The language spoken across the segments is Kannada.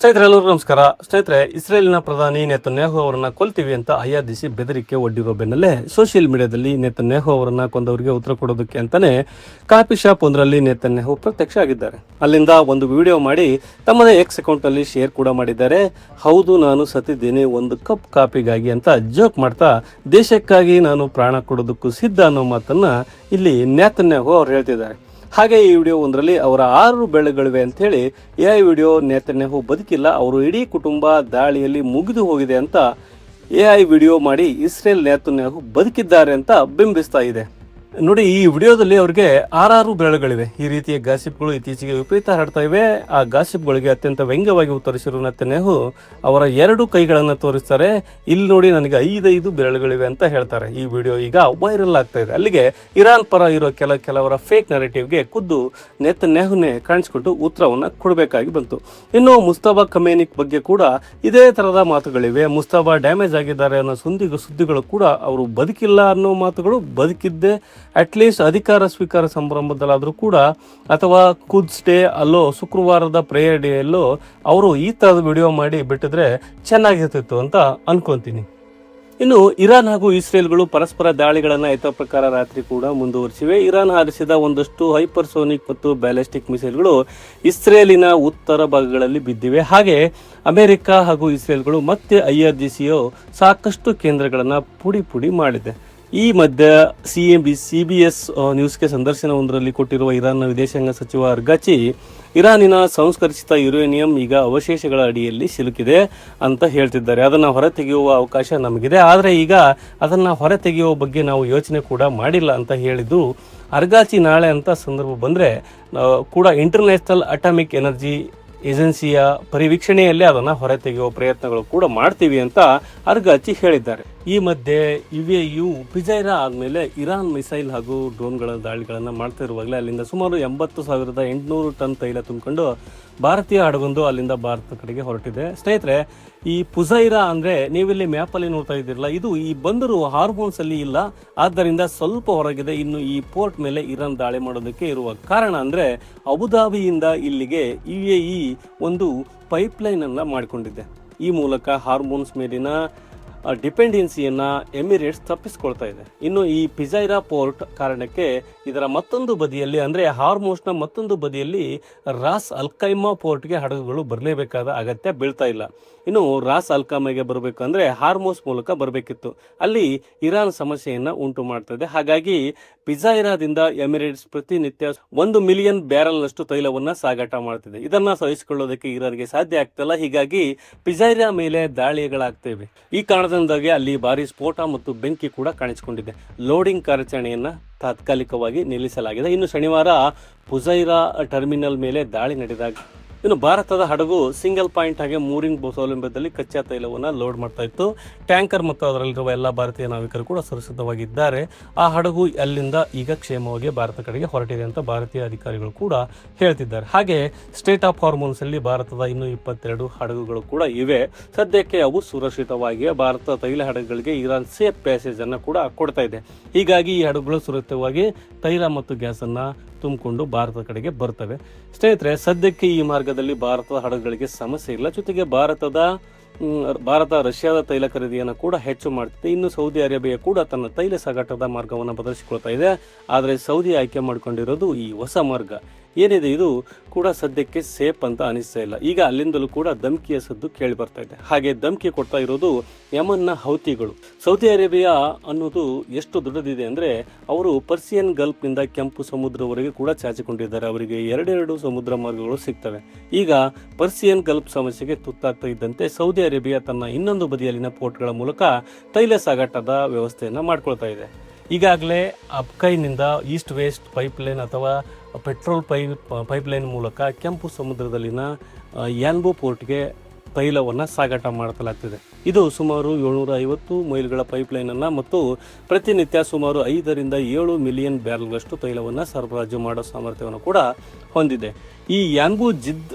ಸ್ನೇಹಿತರೆಲ್ಲರೂ ನಮಸ್ಕಾರ. ಸ್ನೇಹಿತರೆ, ಇಸ್ರೇಲಿನ ಪ್ರಧಾನಿ ನೆತನ್ಯಾಹು ಅವರನ್ನ ಕೊಲ್ತೀವಿ ಅಂತ ಆಯಾದಿಸಿ ಬೆದರಿಕೆ ಒಡ್ಡಿರೋ ಬೆನ್ನಲ್ಲೇ ಸೋಷಿಯಲ್ ಮೀಡಿಯಾದಲ್ಲಿ ನೆತನ್ಯಾಹು ಅವರನ್ನ ಕೊಂದವರಿಗೆ ಉತ್ತರ ಕೊಡೋದಕ್ಕೆ ಅಂತಾನೆ ಕಾಫಿ ಶಾಪ್ ಒಂದರಲ್ಲಿ ನೆತನ್ಯಾಹು ಪ್ರತ್ಯಕ್ಷ ಆಗಿದ್ದಾರೆ. ಅಲ್ಲಿಂದ ಒಂದು ವಿಡಿಯೋ ಮಾಡಿ ತಮ್ಮದೇ ಎಕ್ಸ್ ಅಕೌಂಟ್ನಲ್ಲಿ ಶೇರ್ ಕೂಡ ಮಾಡಿದ್ದಾರೆ. ಹೌದು, ನಾನು ಸತ್ತಿದ್ದೇನೆ ಒಂದು ಕಪ್ ಕಾಫಿಗಾಗಿ ಅಂತ ಜೋಕ್ ಮಾಡ್ತಾ ದೇಶಕ್ಕಾಗಿ ನಾನು ಪ್ರಾಣ ಕೊಡೋದಕ್ಕೂ ಸಿದ್ಧ ಅನ್ನೋ ಮಾತನ್ನ ಇಲ್ಲಿ ನೆತನ್ಯಾಹು ಅವ್ರು ಹೇಳ್ತಿದ್ದಾರೆ. ಹಾಗೆ ಈ ವಿಡಿಯೋ ಒಂದರಲ್ಲಿ ಅವರ 6 ಬೆಳೆಗಳಿವೆ ಅಂತ ಹೇಳಿ ಎಐ ವಿಡಿಯೋ ನೆತನ್ಯಾಹು ಬದುಕಿಲ್ಲ, ಅವರು ಇಡೀ ಕುಟುಂಬ ದಾಳಿಯಲ್ಲಿ ಮುಗಿದು ಹೋಗಿದೆ ಅಂತ ಎಐ ವಿಡಿಯೋ ಮಾಡಿ ಇಸ್ರೇಲ್ ನೆತನ್ಯಾಹು ಬದುಕಿದ್ದಾರೆ ಅಂತ ಬಿಂಬಿಸ್ತಾ ಇದೆ. ನೋಡಿ, ಈ ವಿಡಿಯೋದಲ್ಲಿ ಅವ್ರಿಗೆ 6 ಬೆರಳುಗಳಿವೆ. ಈ ರೀತಿಯ ಗಾಸಿಪ್ಗಳು ಇತ್ತೀಚೆಗೆ ವಿಪರೀತ ಹರಡ್ತಾ ಇವೆ. ಆ ಗಾಸಿಪ್ಗಳಿಗೆ ಅತ್ಯಂತ ವ್ಯಂಗ್ಯವಾಗಿ ಉತ್ತರಿಸಿರುವ ನೆತನ್ಯಾಹು ಅವರ 2 ಕೈಗಳನ್ನು ತೋರಿಸ್ತಾರೆ. ಇಲ್ಲಿ ನೋಡಿ, ನನಗೆ 5 ಬೆರಳುಗಳಿವೆ ಅಂತ ಹೇಳ್ತಾರೆ. ಈ ವಿಡಿಯೋ ಈಗ ವೈರಲ್ ಆಗ್ತಾ ಇದೆ. ಅಲ್ಲಿಗೆ ಇರಾನ್ ಪರ ಇರೋ ಕೆಲವರ ಫೇಕ್ ನರೇಟಿವ್ಗೆ ಖುದ್ದು ನೆತನ್ಯಾಹುನೇ ಕಾಣಿಸ್ಕೊಟ್ಟು ಉತ್ತರವನ್ನು ಕೊಡಬೇಕಾಗಿ ಬಂತು. ಇನ್ನು ಮುಸ್ತಫಾ ಖಮೇನಿ ಬಗ್ಗೆ ಕೂಡ ಇದೇ ಥರದ ಮಾತುಗಳಿವೆ. ಮುಸ್ತಫಾ ಡ್ಯಾಮೇಜ್ ಆಗಿದ್ದಾರೆ ಅನ್ನೋ ಸುದ್ದಿಗಳು ಕೂಡ ಅವರು ಬದುಕಿಲ್ಲ ಅನ್ನೋ ಮಾತುಗಳು, ಬದುಕಿದ್ದೆ ಅಟ್ಲೀಸ್ಟ್ ಅಧಿಕಾರ ಸ್ವೀಕಾರ ಸಂಭ್ರಮದಲ್ಲಾದರೂ ಕೂಡ ಅಥವಾ ಕುಡ್ಸ್ ಡೇ ಅಲ್ಲೋ ಶುಕ್ರವಾರದ ಪ್ರೇಯರ್ ಡೇ ಅಲ್ಲೋ ಅವರು ಈ ಥರದ ವಿಡಿಯೋ ಮಾಡಿ ಬಿಟ್ಟಿದ್ರೆ ಚೆನ್ನಾಗಿರ್ತಿತ್ತು ಅಂತ ಅನ್ಕೊಂತೀನಿ. ಇನ್ನು ಇರಾನ್ ಹಾಗೂ ಇಸ್ರೇಲ್ಗಳು ಪರಸ್ಪರ ದಾಳಿಗಳನ್ನು ಯಥ ಪ್ರಕಾರ ರಾತ್ರಿ ಕೂಡ ಮುಂದುವರಿಸಿವೆ. ಇರಾನ್ ಹಾರಿಸಿದ ಒಂದಷ್ಟು ಹೈಪರ್ಸೋನಿಕ್ ಮತ್ತು ಬ್ಯಾಲಿಸ್ಟಿಕ್ ಮಿಸೈಲ್ಗಳು ಇಸ್ರೇಲಿನ ಉತ್ತರ ಭಾಗಗಳಲ್ಲಿ ಬಿದ್ದಿವೆ. ಹಾಗೆ ಅಮೆರಿಕ ಹಾಗೂ ಇಸ್ರೇಲ್ಗಳು ಮತ್ತೆ IRGCಯು ಸಾಕಷ್ಟು ಕೇಂದ್ರಗಳನ್ನು ಪುಡಿ ಮಾಡಿದೆ. ಈ ಮಧ್ಯೆ CBS ನ್ಯೂಸ್ಗೆ ಸಂದರ್ಶನವೊಂದರಲ್ಲಿ ಕೊಟ್ಟಿರುವ ಇರಾನ್ನ ವಿದೇಶಾಂಗ ಸಚಿವ ಅರ್ಗಾಚಿ, ಇರಾನಿನ ಸಂಸ್ಕರಿಸಿದ ಯುರೇನಿಯಂ ಈಗ ಅವಶೇಷಗಳ ಅಡಿಯಲ್ಲಿ ಸಿಲುಕಿದೆ ಅಂತ ಹೇಳ್ತಿದ್ದಾರೆ. ಅದನ್ನು ಹೊರತೆಗೆಯುವ ಅವಕಾಶ ನಮಗಿದೆ, ಆದರೆ ಈಗ ಅದನ್ನು ಹೊರತೆಗೆಯುವ ಬಗ್ಗೆ ನಾವು ಯೋಚನೆ ಕೂಡ ಮಾಡಿಲ್ಲ ಅಂತ ಹೇಳಿದ್ದು ಅರ್ಗಾಚಿ. ನಾಳೆ ಅಂತ ಸಂದರ್ಭ ಬಂದರೆ ಕೂಡ ಇಂಟರ್ನ್ಯಾಷನಲ್ ಅಟಾಮಿಕ್ ಎನರ್ಜಿ ಏಜೆನ್ಸಿಯ ಪರಿವೀಕ್ಷಣೆಯಲ್ಲೇ ಅದನ್ನು ಹೊರತೆಗೆಯುವ ಪ್ರಯತ್ನಗಳು ಕೂಡ ಮಾಡ್ತೀವಿ ಅಂತ ಅರ್ಗಾಚಿ ಹೇಳಿದ್ದಾರೆ. ಈ ಮಧ್ಯೆ UAE ಪಿಜೈರಾ ಆದಮೇಲೆ ಇರಾನ್ ಮಿಸೈಲ್ ಹಾಗೂ ಡ್ರೋನ್ಗಳ ದಾಳಿಗಳನ್ನು ಮಾಡ್ತಾ ಇರುವಾಗಲೇ ಅಲ್ಲಿಂದ ಸುಮಾರು 80,800 ಟನ್ ತೈಲ ತುಂಬಿಕೊಂಡು ಭಾರತೀಯ ಹಡಗೊಂದು ಅಲ್ಲಿಂದ ಭಾರತ ಕಡೆಗೆ ಹೊರಟಿದೆ. ಸ್ನೇಹಿತರೆ, ಈ ಪುಜೈರಾ ಅಂದರೆ ನೀವಿಲ್ಲಿ ಮ್ಯಾಪಲ್ಲಿ ನೋಡ್ತಾ ಇದ್ದೀರಲ್ಲ, ಇದು ಈ ಬಂದರು ಹಾರ್ಮೋನ್ಸ್ ಅಲ್ಲಿ ಇಲ್ಲ, ಆದ್ದರಿಂದ ಸ್ವಲ್ಪ ಹೊರಗಿದೆ. ಇನ್ನು ಈ ಪೋರ್ಟ್ ಮೇಲೆ ಇರಾನ್ ದಾಳಿ ಮಾಡೋದಕ್ಕೆ ಇರುವ ಕಾರಣ ಅಂದರೆ ಅಬುಧಾಬಿಯಿಂದ ಇಲ್ಲಿಗೆ UAE ಒಂದು ಪೈಪ್ಲೈನ್ ಅನ್ನು ಮಾಡಿಕೊಂಡಿದೆ. ಈ ಮೂಲಕ ಹಾರ್ಮೋನ್ಸ್ ಮೇಲಿನ ಡಿಪೆಂಡೆನ್ಸಿಯನ್ನು ಎಮಿರೇಟ್ಸ್ ತಪ್ಪಿಸ್ಕೊಳ್ತಾ ಇದೆ. ಇನ್ನು ಈ ಪಿಜೈರಾ ಪೋರ್ಟ್ ಕಾರಣಕ್ಕೆ ಇದರ ಮತ್ತೊಂದು ಬದಿಯಲ್ಲಿ ಅಂದರೆ ಹಾರ್ಮೋನ್ಸ್ನ ಮತ್ತೊಂದು ಬದಿಯಲ್ಲಿ ರಾಸ್ ಅಲ್ಖೈಮಾ ಪೋರ್ಟ್ಗೆ ಹಡಗುಗಳು ಬರಲೇಬೇಕಾದ ಅಗತ್ಯ ಬೀಳ್ತಾ ಇಲ್ಲ. ಇನ್ನು ರಾಸ್ ಅಲ್ಖೈಮಾಗೆ ಬರಬೇಕು ಅಂದರೆ ಹಾರ್ಮೋನ್ಸ್ ಮೂಲಕ ಬರಬೇಕಿತ್ತು. ಅಲ್ಲಿ ಇರಾನ್ ಸಮಸ್ಯೆಯನ್ನು ಉಂಟು ಮಾಡ್ತದೆ. ಹಾಗಾಗಿ ಪಿಜೈರಾದಿಂದ ಎಮಿರೇಟ್ಸ್ ಪ್ರತಿನಿತ್ಯ 1 ಮಿಲಿಯನ್ ಬ್ಯಾರಲ್ನಷ್ಟು ತೈಲವನ್ನು ಸಾಗಾಟ ಮಾಡ್ತಿದೆ. ಇದನ್ನು ಸಹಿಸಿಕೊಳ್ಳೋದಕ್ಕೆ ಇರಾನ್ಗೆ ಸಾಧ್ಯ ಆಗ್ತಿಲ್ಲ. ಹೀಗಾಗಿ ಪಿಜೈರಾ ಮೇಲೆ ದಾಳಿಗಳಾಗ್ತವೆ. ಈ ಕಾರಣದಿಂದಾಗಿ ಅಲ್ಲಿ ಭಾರಿ ಸ್ಫೋಟ ಮತ್ತು ಬೆಂಕಿ ಕೂಡ ಕಾಣಿಸಿಕೊಂಡಿದೆ. ಲೋಡಿಂಗ್ ಕಾರ್ಯಾಚರಣೆಯನ್ನು ತಾತ್ಕಾಲಿಕವಾಗಿ ನಿಲ್ಲಿಸಲಾಗಿದೆ. ಇನ್ನು ಶನಿವಾರ ಪುಜೈರಾ ಟರ್ಮಿನಲ್ ಮೇಲೆ ದಾಳಿ ನಡೆದಾಗ ಇನ್ನು ಭಾರತದ ಹಡಗು ಸಿಂಗಲ್ ಪಾಯಿಂಟ್ ಹಾಗೆ ಮೂರಿಂಗ್ ಸೌಲಭ್ಯದಲ್ಲಿ ಕಚ್ಚಾ ತೈಲವನ್ನು ಲೋಡ್ ಮಾಡ್ತಾ ಇತ್ತು. ಟ್ಯಾಂಕರ್ ಮತ್ತು ಅದರಲ್ಲಿರುವ ಎಲ್ಲ ಭಾರತೀಯ ನಾವಿಕರು ಕೂಡ ಸುರಕ್ಷಿತವಾಗಿದ್ದಾರೆ. ಆ ಹಡಗು ಅಲ್ಲಿಂದ ಈಗ ಕ್ಷೇಮವಾಗಿ ಭಾರತ ಕಡೆಗೆ ಹೊರಟಿದೆ ಅಂತ ಭಾರತೀಯ ಅಧಿಕಾರಿಗಳು ಕೂಡ ಹೇಳ್ತಿದ್ದಾರೆ. ಹಾಗೆ ಸ್ಟೇಟ್ ಆಫ್ ಹಾರ್ಮೋನ್ಸ್ ಅಲ್ಲಿ ಭಾರತದ ಇನ್ನೂ 22 ಹಡಗುಗಳು ಕೂಡ ಇವೆ. ಸದ್ಯಕ್ಕೆ ಅವು ಸುರಕ್ಷಿತವಾಗಿ ಭಾರತ ತೈಲ ಹಡಗುಗಳಿಗೆ ಇರಾನ್ ಸೇಫ್ ಪ್ಯಾಸೇಜ್ ಅನ್ನು ಕೂಡ ಕೊಡ್ತಾ ಇದೆ. ಹೀಗಾಗಿ ಈ ಹಡಗುಗಳು ಸುರಕ್ಷಿತವಾಗಿ ತೈಲ ಮತ್ತು ಗ್ಯಾಸ್ ಅನ್ನ ತುಂಬಿಕೊಂಡು ಭಾರತದ ಕಡೆಗೆ ಬರ್ತವೆ. ಸ್ನೇಹಿತರೆ, ಸದ್ಯಕ್ಕೆ ಈ ಮಾರ್ಗದಲ್ಲಿ ಭಾರತದ ಹಡಗುಗಳಿಗೆ ಸಮಸ್ಯೆ ಇಲ್ಲ. ಜೊತೆಗೆ ಭಾರತ ರಷ್ಯಾದ ತೈಲ ಖರೀದಿಯನ್ನು ಕೂಡ ಹೆಚ್ಚು ಮಾಡ್ತಿದೆ. ಇನ್ನು ಸೌದಿ ಅರೇಬಿಯಾ ಕೂಡ ತನ್ನ ತೈಲ ಸಾಗಾಟದ ಮಾರ್ಗವನ್ನು ಬದಲಿಸಿಕೊಳ್ತಾ ಇದೆ. ಆದರೆ ಸೌದಿ ಆಯ್ಕೆ ಮಾಡಿಕೊಂಡಿರೋದು ಈ ಹೊಸ ಮಾರ್ಗ ಏನಿದೆ, ಇದು ಕೂಡ ಸದ್ಯಕ್ಕೆ ಸೇಫ್ ಅಂತ ಅನಿಸ್ತಾ ಇಲ್ಲ. ಈಗ ಅಲ್ಲಿಂದಲೂ ಕೂಡ ಧಮ್ಕಿಯ ಸದ್ದು ಕೇಳಿ ಬರ್ತಾ ಇದೆ. ಹಾಗೆ ಧಮ್ಕಿ ಕೊಡ್ತಾ ಇರೋದು ಯಮನ್ನ ಹೌತಿಗಳು. ಸೌದಿ ಅರೇಬಿಯಾ ಅನ್ನೋದು ಎಷ್ಟು ದೊಡ್ಡದಿದೆ ಅಂದರೆ ಅವರು ಪರ್ಸಿಯನ್ ಗಲ್ಫ್ನಿಂದ ಕೆಂಪು ಸಮುದ್ರವರೆಗೆ ಕೂಡ ಚಾಚಿಕೊಂಡಿದ್ದಾರೆ. ಅವರಿಗೆ 2 ಸಮುದ್ರ ಮಾರ್ಗಗಳು ಸಿಗ್ತವೆ. ಈಗ ಪರ್ಸಿಯನ್ ಗಲ್ಫ್ ಸಮಸ್ಯೆಗೆ ತುತ್ತಾಗ್ತಾ ಇದ್ದಂತೆ ಸೌದಿ ಅರೇಬಿಯಾ ತನ್ನ ಇನ್ನೊಂದು ಬದಿಯಲ್ಲಿನ ಪೋರ್ಟ್ಗಳ ಮೂಲಕ ತೈಲ ಸಾಗಾಟದ ವ್ಯವಸ್ಥೆಯನ್ನು ಮಾಡ್ಕೊಳ್ತಾ ಇದೆ. ಈಗಾಗಲೇ ಅಬ್ಕೈನಿಂದ ಈಸ್ಟ್ ವೆಸ್ಟ್ ಪೈಪ್ಲೈನ್ ಅಥವಾ ಪೆಟ್ರೋಲ್ ಪೈಪ್ಲೈನ್ ಮೂಲಕ ಕೆಂಪು ಸಮುದ್ರದಲ್ಲಿನ ಯಾನ್ಬೋ ಪೋರ್ಟ್ಗೆ ತೈಲವನ್ನು ಸಾಗಾಟ ಮಾಡಲಾಗ್ತಿದೆ. ಇದು ಸುಮಾರು 750 ಮೈಲ್ಗಳ ಪೈಪ್ಲೈನನ್ನು ಮತ್ತು ಪ್ರತಿನಿತ್ಯ ಸುಮಾರು 5ರಿಂದ 7 ಮಿಲಿಯನ್ ಬ್ಯಾರಲ್ಗಳಷ್ಟು ತೈಲವನ್ನು ಸರಬರಾಜು ಮಾಡೋ ಸಾಮರ್ಥ್ಯವನ್ನು ಕೂಡ ಹೊಂದಿದೆ. ಈ ಯಾನ್ಬು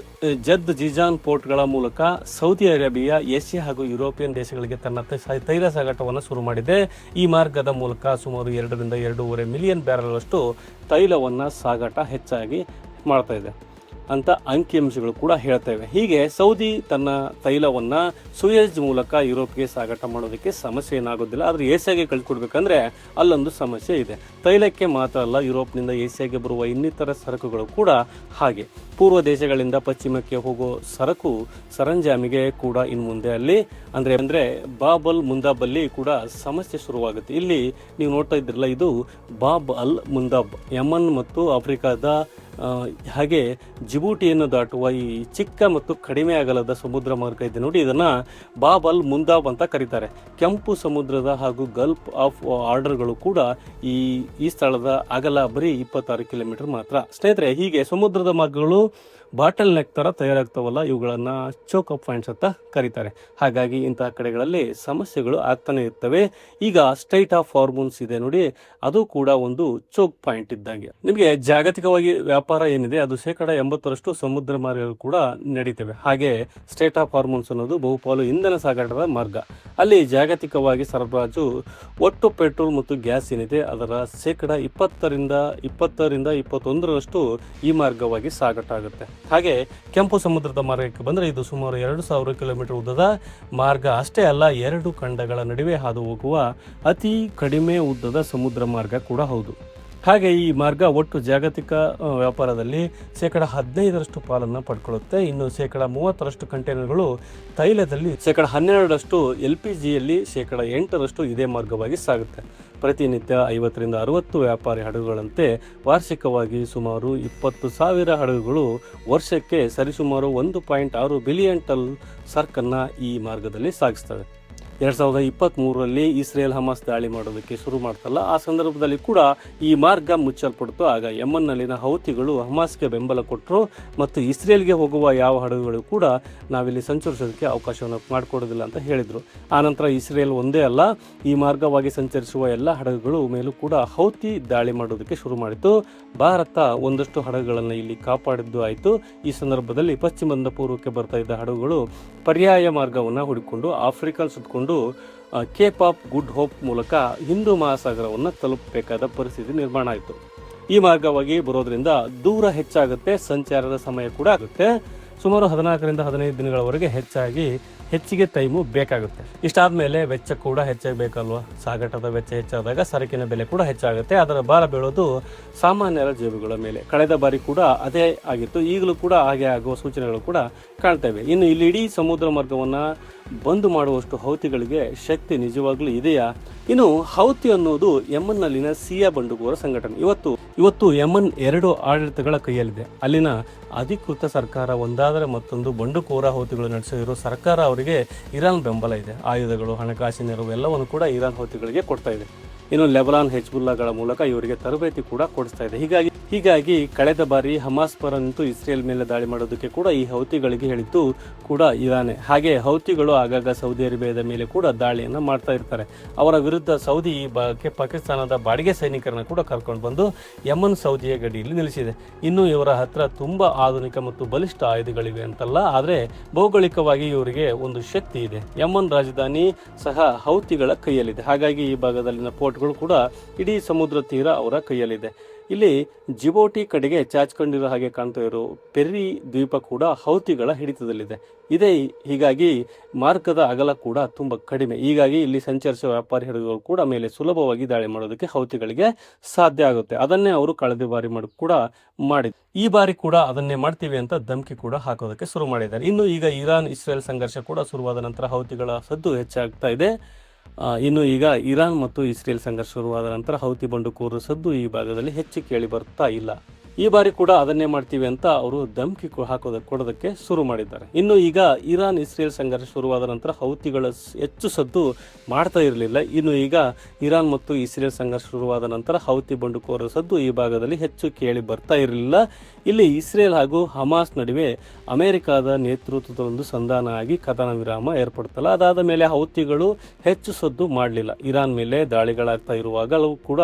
ಜದ್ ಜಿಜಾನ್ ಪೋರ್ಟ್ಗಳ ಮೂಲಕ ಸೌದಿ ಅರೇಬಿಯಾ ಏಷ್ಯಾ ಹಾಗೂ ಯುರೋಪಿಯನ್ ದೇಶಗಳಿಗೆ ತನ್ನ ತೈಲ ಸಾಗಾಟವನ್ನು ಶುರು ಮಾಡಿದೆ. ಈ ಮಾರ್ಗದ ಮೂಲಕ ಸುಮಾರು 2ರಿಂದ 2.5 ಮಿಲಿಯನ್ ಬ್ಯಾರಲ್ಗಳಷ್ಟು ತೈಲವನ್ನು ಸಾಗಾಟ ಹೆಚ್ಚಾಗಿ ಮಾಡ್ತಾ ಇದೆ. ಅಂತ ಅಂಕಿಅಂಶಗಳು ಕೂಡ ಹೇಳ್ತೇವೆ. ಹೀಗೆ ಸೌದಿ ತನ್ನ ತೈಲವನ್ನು ಸುಯೆಜ್ ಮೂಲಕ ಯುರೋಪ್ಗೆ ಸಾಗಾಟ ಮಾಡೋದಕ್ಕೆ ಸಮಸ್ಯೆ ಏನಾಗೋದಿಲ್ಲ. ಆದರೆ ಏಷ್ಯಾಗೆ ಕಳಿಸ್ಕೊಡ್ಬೇಕಂದ್ರೆ ಅಲ್ಲೊಂದು ಸಮಸ್ಯೆ ಇದೆ. ತೈಲಕ್ಕೆ ಮಾತ್ರ ಅಲ್ಲ, ಯುರೋಪ್ನಿಂದ ಏಷ್ಯಾಗೆ ಬರುವ ಇನ್ನಿತರ ಸರಕುಗಳು ಕೂಡ ಹಾಗೆ. ಪೂರ್ವ ದೇಶಗಳಿಂದ ಪಶ್ಚಿಮಕ್ಕೆ ಹೋಗೋ ಸರಕು ಸರಂಜಾಮಿಗೆ ಕೂಡ ಇನ್ನು ಮುಂದೆ ಅಲ್ಲಿ ಅಂದರೆ ಬಾಬ್ ಅಲ್ ಮುಂದಾಬಲ್ಲಿ ಕೂಡ ಸಮಸ್ಯೆ ಶುರುವಾಗುತ್ತೆ. ಇಲ್ಲಿ ನೀವು ನೋಡ್ತಾ ಇದ್ದಿರಲ್ಲ, ಇದು ಬಾಬ್ ಅಲ್ ಮುಂದಾಬ್, ಯಮನ್ ಮತ್ತು ಆಫ್ರಿಕಾದ ಹಾಗೆ ಜಿಬೂಟಿಯನ್ನು ದಾಟುವ ಈ ಚಿಕ್ಕ ಮತ್ತು ಕಡಿಮೆ ಅಗಲದ ಸಮುದ್ರ ಮಾರ್ಗ ಇದೆ ನೋಡಿ. ಇದನ್ನು ಬಾಬ್ ಅಲ್ ಮುಂದಾಬ್ ಅಂತ ಕರೀತಾರೆ. ಕೆಂಪು ಸಮುದ್ರದ ಹಾಗೂ ಗಲ್ಫ್ ಆಫ್ ಆರ್ಡರ್ಗಳು ಕೂಡ ಈ ಸ್ಥಳದ ಅಗಲ ಬರೀ 26 ಕಿಲೋಮೀಟರ್ ಮಾತ್ರ. ಸ್ನೇಹಿತರೆ, ಹೀಗೆ ಸಮುದ್ರದ ಮಾರ್ಗಗಳು ಬಾಟಲ್ ನೆಕ್ ಥರ ತಯಾರಾಗ್ತಾವಲ್ಲ, ಇವುಗಳನ್ನು ಚೋಕ್ ಅಪ್ ಪಾಯಿಂಟ್ಸ್ ಅಂತ ಕರೀತಾರೆ. ಹಾಗಾಗಿ ಇಂತಹ ಕಡೆಗಳಲ್ಲಿ ಸಮಸ್ಯೆಗಳು ಆಗ್ತಾನೆ ಇರ್ತವೆ. ಈಗ ಸ್ಟ್ರೈಟ್ ಆಫ್ ಹಾರ್ಮೋನ್ಸ್ ಇದೆ ನೋಡಿ, ಅದು ಕೂಡ ಒಂದು ಚೋಕ್ ಪಾಯಿಂಟ್ ಇದ್ದಂಗೆ. ನಿಮಗೆ ಜಾಗತಿಕವಾಗಿ ವ್ಯಾಪಾರ ಏನಿದೆ ಅದು 80% ಸಮುದ್ರ ಮಾರ್ಗಗಳು ಕೂಡ ನಡೀತವೆ. ಹಾಗೆ ಸ್ಟ್ರೈಟ್ ಆಫ್ ಹಾರ್ಮೋನ್ಸ್ ಅನ್ನೋದು ಬಹುಪಾಲು ಇಂಧನ ಸಾಗಾಟದ ಮಾರ್ಗ. ಅಲ್ಲಿ ಜಾಗತಿಕವಾಗಿ ಸರಬರಾಜು ಒಟ್ಟು ಪೆಟ್ರೋಲ್ ಮತ್ತು ಗ್ಯಾಸ್ ಏನಿದೆ ಅದರ 20% ಈ ಮಾರ್ಗವಾಗಿ ಸಾಗಾಟ ಆಗುತ್ತೆ. ಹಾಗೆ ಕೆಂಪು ಸಮುದ್ರದ ಮಾರ್ಗಕ್ಕೆ ಬಂದರೆ ಇದು ಸುಮಾರು 2000 ಕಿಲೋಮೀಟರ್ ಉದ್ದದ ಮಾರ್ಗ ಅಷ್ಟೇ ಅಲ್ಲ, 2 ಖಂಡಗಳ ನಡುವೆ ಹಾದು ಹೋಗುವ ಅತಿ ಕಡಿಮೆ ಉದ್ದದ ಸಮುದ್ರ ಮಾರ್ಗ ಕೂಡ ಹೌದು. ಹಾಗೆ ಈ ಮಾರ್ಗ ಒಟ್ಟು ಜಾಗತಿಕ ವ್ಯಾಪಾರದಲ್ಲಿ 15% ಪಾಲನ್ನು ಪಡ್ಕೊಳ್ಳುತ್ತೆ. ಇನ್ನು 30% ಕಂಟೈನರ್ಗಳು ತೈಲದಲ್ಲಿ, 12% LPGಯಲ್ಲಿ, 8% ಇದೇ ಮಾರ್ಗವಾಗಿ ಸಾಗುತ್ತೆ. ಪ್ರತಿನಿತ್ಯ 50ರಿಂದ 60 ವ್ಯಾಪಾರಿ ಹಡಗುಗಳಂತೆ ವಾರ್ಷಿಕವಾಗಿ ಸುಮಾರು 20,000 ಹಡಗುಗಳು ವರ್ಷಕ್ಕೆ ಸರಿಸುಮಾರು 1.6 ಬಿಲಿಯನ್ ಟನ್ ಸರಕನ್ನು ಈ ಮಾರ್ಗದಲ್ಲಿ ಸಾಗಿಸ್ತವೆ. 2023ರಲ್ಲಿ ಇಸ್ರೇಲ್ ಹಮಾಸ್ ದಾಳಿ ಮಾಡೋದಕ್ಕೆ ಶುರು ಮಾಡ್ತಲ್ಲ, ಆ ಸಂದರ್ಭದಲ್ಲಿ ಕೂಡ ಈ ಮಾರ್ಗ ಮುಚ್ಚಲ್ಪಡ್ತು. ಆಗ ಯಮನ್ನಲ್ಲಿನ ಹೌತಿಗಳು ಹಮಾಸ್ಗೆ ಬೆಂಬಲ ಕೊಟ್ಟರು ಮತ್ತು ಇಸ್ರೇಲ್ಗೆ ಹೋಗುವ ಯಾವ ಹಡಗುಗಳು ಕೂಡ ನಾವಿಲ್ಲಿ ಸಂಚರಿಸೋದಕ್ಕೆ ಅವಕಾಶವನ್ನು ಮಾಡಿಕೊಡೋದಿಲ್ಲ ಅಂತ ಹೇಳಿದರು. ಆನಂತರ ಇಸ್ರೇಲ್ ಒಂದೇ ಅಲ್ಲ, ಈ ಮಾರ್ಗವಾಗಿ ಸಂಚರಿಸುವ ಎಲ್ಲ ಹಡಗುಗಳು ಮೇಲೂ ಕೂಡ ಹೌತಿ ದಾಳಿ ಮಾಡೋದಕ್ಕೆ ಶುರು ಮಾಡಿತು. ಭಾರತ ಒಂದಷ್ಟು ಹಡಗುಗಳನ್ನು ಇಲ್ಲಿ ಕಾಪಾಡಿದ್ದು ಆಯಿತು. ಈ ಸಂದರ್ಭದಲ್ಲಿ ಪಶ್ಚಿಮದಿಂದ ಪೂರ್ವಕ್ಕೆ ಬರ್ತಾ ಇದ್ದ ಹಡಗುಗಳು ಪರ್ಯಾಯ ಮಾರ್ಗವನ್ನು ಹುಡುಕಿಕೊಂಡು ಆಫ್ರಿಕಾ ಸುತ್ತಕೊಂಡು ಕೇಪ್ ಆಫ್ ಗುಡ್ ಹೋಪ್ ಮೂಲಕ ಹಿಂದೂ ಮಹಾಸಾಗರವನ್ನು ತಲುಪಬೇಕಾದ ಪರಿಸ್ಥಿತಿ ನಿರ್ಮಾಣ ಆಯಿತು. ಈ ಮಾರ್ಗವಾಗಿ ಬರೋದ್ರಿಂದ ದೂರ ಹೆಚ್ಚಾಗುತ್ತೆ, ಸಂಚಾರದ ಸಮಯ ಕೂಡ ಆಗುತ್ತೆ. ಸುಮಾರು 14ರಿಂದ 15 ದಿನಗಳವರೆಗೆ ಹೆಚ್ಚಿಗೆ ಟೈಮು ಬೇಕಾಗುತ್ತೆ. ಇಷ್ಟಾದಮೇಲೆ ವೆಚ್ಚ ಕೂಡ ಹೆಚ್ಚಾಗಬೇಕಲ್ವ. ಸಾಗಾಟದ ವೆಚ್ಚ ಹೆಚ್ಚಾದಾಗ ಸರಕಿನ ಬೆಲೆ ಕೂಡ ಹೆಚ್ಚಾಗುತ್ತೆ. ಅದರ ಭಾರ ಬೀಳೋದು ಸಾಮಾನ್ಯರ ಜೇಬುಗಳ ಮೇಲೆ. ಕಳೆದ ಬಾರಿ ಕೂಡ ಅದೇ ಆಗಿತ್ತು, ಈಗಲೂ ಕೂಡ ಹಾಗೆ ಆಗುವ ಸೂಚನೆಗಳು ಕೂಡ ಕಾಣ್ತೇವೆ. ಇನ್ನು ಇಲ್ಲಿ ಇಡೀ ಸಮುದ್ರ ಮಾರ್ಗವನ್ನು ಬಂದ್ ಮಾಡುವಷ್ಟು ಹೌತಿಗಳಿಗೆ ಶಕ್ತಿ ನಿಜವಾಗ್ಲೂ ಇದೆಯಾ? ಇನ್ನು ಹೌತಿ ಅನ್ನೋದು ಯಮನ್ನಲ್ಲಿನ ಸಿಯಾ ಬಂಡುಕೋರ ಸಂಘಟನೆ. ಇವತ್ತು ಯಮನ್ 2 ಆಡಳಿತಗಳ ಕೈಯಲ್ಲಿದೆ. ಅಲ್ಲಿನ ಅಧಿಕೃತ ಸರ್ಕಾರ ಒಂದಾದರೆ ಮತ್ತೊಂದು ಬಂಡುಕೋರ ಹೌತಿಗಳು ನಡೆಸಿರೋ ಸರ್ಕಾರ ಅವರಿಗೆ ಇರಾನ್ ಬೆಂಬಲ ಇದೆ. ಆಯುಧಗಳು, ಹಣಕಾಸಿನ ನೆರವು ಎಲ್ಲವನ್ನು ಕೂಡ ಇರಾನ್ ಹೌತಿಗಳಿಗೆ ಕೊಡ್ತಾ ಇದೆ. ಇನ್ನು ಲೆಬನಾನ್, ಹೆಜ್ಬುಲ್ಲಾಗಳ ಮೂಲಕ ಇವರಿಗೆ ತರಬೇತಿ ಕೂಡ ಕೊಡಿಸ್ತಾ ಇದೆ. ಹೀಗಾಗಿ ಕಳೆದ ಬಾರಿ ಹಮಾಸ್ ಪರ ನಿಂತು ಇಸ್ರೇಲ್ ಮೇಲೆ ದಾಳಿ ಮಾಡೋದಕ್ಕೆ ಕೂಡ ಈ ಹೌತಿಗಳಿಗೆ ಹೇಳಿದ್ದು ಕೂಡ ಇರಾನೇ. ಹಾಗೆ ಹೌತಿಗಳು ಆಗಾಗ ಸೌದಿ ಅರೇಬಿಯಾದ ಮೇಲೆ ಕೂಡ ದಾಳಿಯನ್ನು ಮಾಡ್ತಾ ಇರ್ತಾರೆ. ಅವರ ವಿರುದ್ಧ ಸೌದಿ ಪಾಕಿಸ್ತಾನದ ಬಾಡಿಗೆ ಸೈನಿಕರನ್ನ ಕೂಡ ಕರ್ಕೊಂಡು ಬಂದು ಯಮನ್ ಸೌದಿಯ ಗಡಿಯಲ್ಲಿ ನಿಲ್ಲಿಸಿದೆ. ಇನ್ನು ಇವರ ಹತ್ರ ತುಂಬಾ ಆಧುನಿಕ ಮತ್ತು ಬಲಿಷ್ಠ ಆಯುಧಗಳಿವೆ ಅಂತಲ್ಲ, ಆದರೆ ಭೌಗೋಳಿಕವಾಗಿ ಇವರಿಗೆ ಒಂದು ಶಕ್ತಿ ಇದೆ. ಯಮನ್ ರಾಜಧಾನಿ ಸಹ ಹೌತಿಗಳ ಕೈಯಲ್ಲಿದೆ. ಹಾಗಾಗಿ ಈ ಭಾಗದಲ್ಲಿನ ಪೋರ್ಟ್ಗಳು ಕೂಡ ಇಡೀ ಸಮುದ್ರ ತೀರ ಅವರ ಕೈಯಲ್ಲಿದೆ. ಇಲ್ಲಿ ಜಿಬೋಟಿ ಕಡೆಗೆ ಚಾಚ್ಕೊಂಡಿರೋ ಹಾಗೆ ಕಾಣ್ತಾ ಇರೋ ಪೆರ್ರಿ ದ್ವೀಪ ಕೂಡ ಹೌತಿಗಳ ಹಿಡಿತದಲ್ಲಿದೆ. ಹೀಗಾಗಿ ಮಾರ್ಗದ ಅಗಲ ಕೂಡ ತುಂಬ ಕಡಿಮೆ. ಹೀಗಾಗಿ ಇಲ್ಲಿ ಸಂಚರಿಸುವ ವ್ಯಾಪಾರಿ ಹಡಗುಗಳು ಕೂಡ ಮೇಲೆ ಸುಲಭವಾಗಿ ದಾಳಿ ಮಾಡೋದಕ್ಕೆ ಹೌತಿಗಳಿಗೆ ಸಾಧ್ಯ ಆಗುತ್ತೆ. ಅದನ್ನೇ ಅವರು ಕಳೆದ ಬಾರಿ ಮಾಡಿದ್ರು. ಈ ಬಾರಿ ಕೂಡ ಅದನ್ನೇ ಮಾಡ್ತೀವಿ ಅಂತ ಧಮಕಿ ಕೂಡ ಹಾಕೋದಕ್ಕೆ ಶುರು ಮಾಡಿದ್ದಾರೆ. ಇನ್ನು ಈಗ ಇರಾನ್ ಇಸ್ರೇಲ್ ಸಂಘರ್ಷ ಕೂಡ ಶುರುವಾದ ನಂತರ ಹೌತಿಗಳ ಸದ್ದು ಹೆಚ್ಚಾಗ್ತಾ ಇದೆ. ಇನ್ನು ಈಗ ಇರಾನ್ ಮತ್ತು ಇಸ್ರೇಲ್ ಸಂಘರ್ಷ ಶುರುವಾದ ನಂತರ ಹೌತಿ ಬಂಡುಕೋರರ ಸದ್ದು ಈ ಭಾಗದಲ್ಲಿ ಹೆಚ್ಚು ಕೇಳಿ ಬರ್ತಾ ಇಲ್ಲ. ಈ ಬಾರಿ ಕೂಡ ಅದನ್ನೇ ಮಾಡ್ತೀವಿ ಅಂತ ಅವರು ಧಮಕಿ ಕೊಡೋದಕ್ಕೆ ಶುರು ಮಾಡಿದ್ದಾರೆ. ಇನ್ನು ಈಗ ಇರಾನ್ ಇಸ್ರೇಲ್ ಸಂಘರ್ಷ ಶುರುವಾದ ನಂತರ ಹೌತಿಗಳ ಹೆಚ್ಚು ಸದ್ದು ಮಾಡ್ತಾ ಇರಲಿಲ್ಲ. ಇನ್ನು ಈಗ ಇರಾನ್ ಮತ್ತು ಇಸ್ರೇಲ್ ಸಂಘರ್ಷ ಶುರುವಾದ ನಂತರ ಹೌತಿ ಬಂಡುಕೋರರ ಸದ್ದು ಈ ಭಾಗದಲ್ಲಿ ಹೆಚ್ಚು ಕೇಳಿ ಬರ್ತಾ ಇರಲಿಲ್ಲ. ಇಲ್ಲಿ ಇಸ್ರೇಲ್ ಹಾಗೂ ಹಮಾಸ್ ನಡುವೆ ಅಮೆರಿಕದ ನೇತೃತ್ವದ ಒಂದು ಸಂಧಾನ ಆಗಿ ಕದನ ವಿರಾಮ ಏರ್ಪಡ್ತಲ್ಲ, ಅದಾದ ಮೇಲೆ ಹೌತಿಗಳು ಹೆಚ್ಚು ಸದ್ದು ಮಾಡಲಿಲ್ಲ. ಇರಾನ್ ಮೇಲೆ ದಾಳಿಗಳಾಗ್ತಾ ಇರುವಾಗಲೂ ಕೂಡ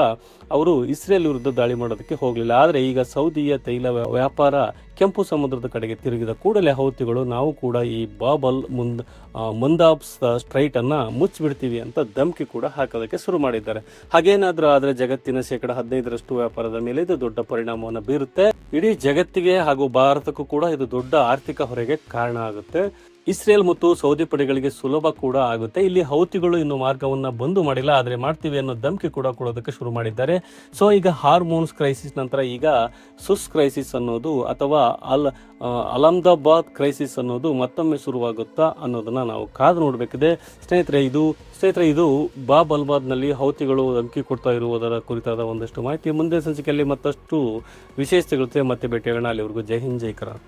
ಅವರು ಇಸ್ರೇಲ್ ವಿರುದ್ಧ ದಾಳಿ ಮಾಡೋದಕ್ಕೆ ಹೋಗಲಿಲ್ಲ. ಆದರೆ ಈಗ ಸೌದಿಯ ತೈಲ ವ್ಯಾಪಾರ ಕೆಂಪು ಸಮುದ್ರದ ಕಡೆಗೆ ತಿರುಗಿದ ಕೂಡಲೇ ಹೌತಿಗಳು ನಾವು ಕೂಡ ಈ ಬಾಬಲ್ ಮುಂದಾಬ್ ಸ್ಟ್ರೈಟ್ ಅನ್ನ ಮುಚ್ಚಿಬಿಡ್ತೀವಿ ಅಂತ ಧಮಕಿ ಕೂಡ ಹಾಕೋದಕ್ಕೆ ಶುರು ಮಾಡಿದ್ದಾರೆ. ಹಾಗೇನಾದ್ರೂ ಆದ್ರೆ ಜಗತ್ತಿನ 15% ವ್ಯಾಪಾರದ ಮೇಲೆ ಇದು ದೊಡ್ಡ ಪರಿಣಾಮವನ್ನು ಬೀರುತ್ತೆ. ಇಡೀ ಜಗತ್ತಿಗೆ ಹಾಗೂ ಭಾರತಕ್ಕೂ ಕೂಡ ಇದು ದೊಡ್ಡ ಆರ್ಥಿಕ ಹೊರೆಗೆ ಕಾರಣ ಆಗುತ್ತೆ. ಇಸ್ರೇಲ್ ಮತ್ತು ಸೌದಿ ಪಡೆಗಳಿಗೆ ಸುಲಭ ಕೂಡ ಆಗುತ್ತೆ. ಇಲ್ಲಿ ಹೌತಿಗಳು ಇನ್ನು ಮಾರ್ಗವನ್ನ ಬಂದು ಮಾಡಿಲ್ಲ, ಆದ್ರೆ ಮಾಡ್ತೀವಿ ಅನ್ನೋ ಧಮಕಿ ಕೂಡ ಕೊಡೋದಕ್ಕೆ ಶುರು ಮಾಡಿದ್ದಾರೆ. ಸೊ ಈಗ ಹಾರ್ಮೋನ್ಸ್ ಕ್ರೈಸಿಸ್ ನಂತರ ಈಗ ಸುಸ್ ಕ್ರೈಸಿಸ್ ಅನ್ನೋದು ಅಥವಾ ಅಲಮ್ದಾಬಾದ್ ಕ್ರೈಸಿಸ್ ಅನ್ನೋದು ಮತ್ತೊಮ್ಮೆ ಶುರುವಾಗುತ್ತಾ ಅನ್ನೋದನ್ನ ನಾವು ಕಾದು ನೋಡಬೇಕಿದೆ. ಸ್ನೇಹಿತರೆ ಇದು ಬಾಬ್ ಅಲ್ಬಾದ್ನಲ್ಲಿ ಹೌತಿಗಳು ಧಮಕಿ ಕೊಡ್ತಾ ಇರುವುದರ ಕುರಿತಾದ ಒಂದಷ್ಟು ಮಾಹಿತಿ. ಮುಂದೆ ಸಂಚಿಕೆಯಲ್ಲಿ ಮತ್ತಷ್ಟು ವಿಶೇಷತೆಗಳು ಮತ್ತೆ ಭೇಟಿಯಾಗೋಣ. ಅಲ್ಲಿವರೆಗೂ ಜೈ ಹಿಂದ್ ಜೈ ಕರ್ನಾಟಕ.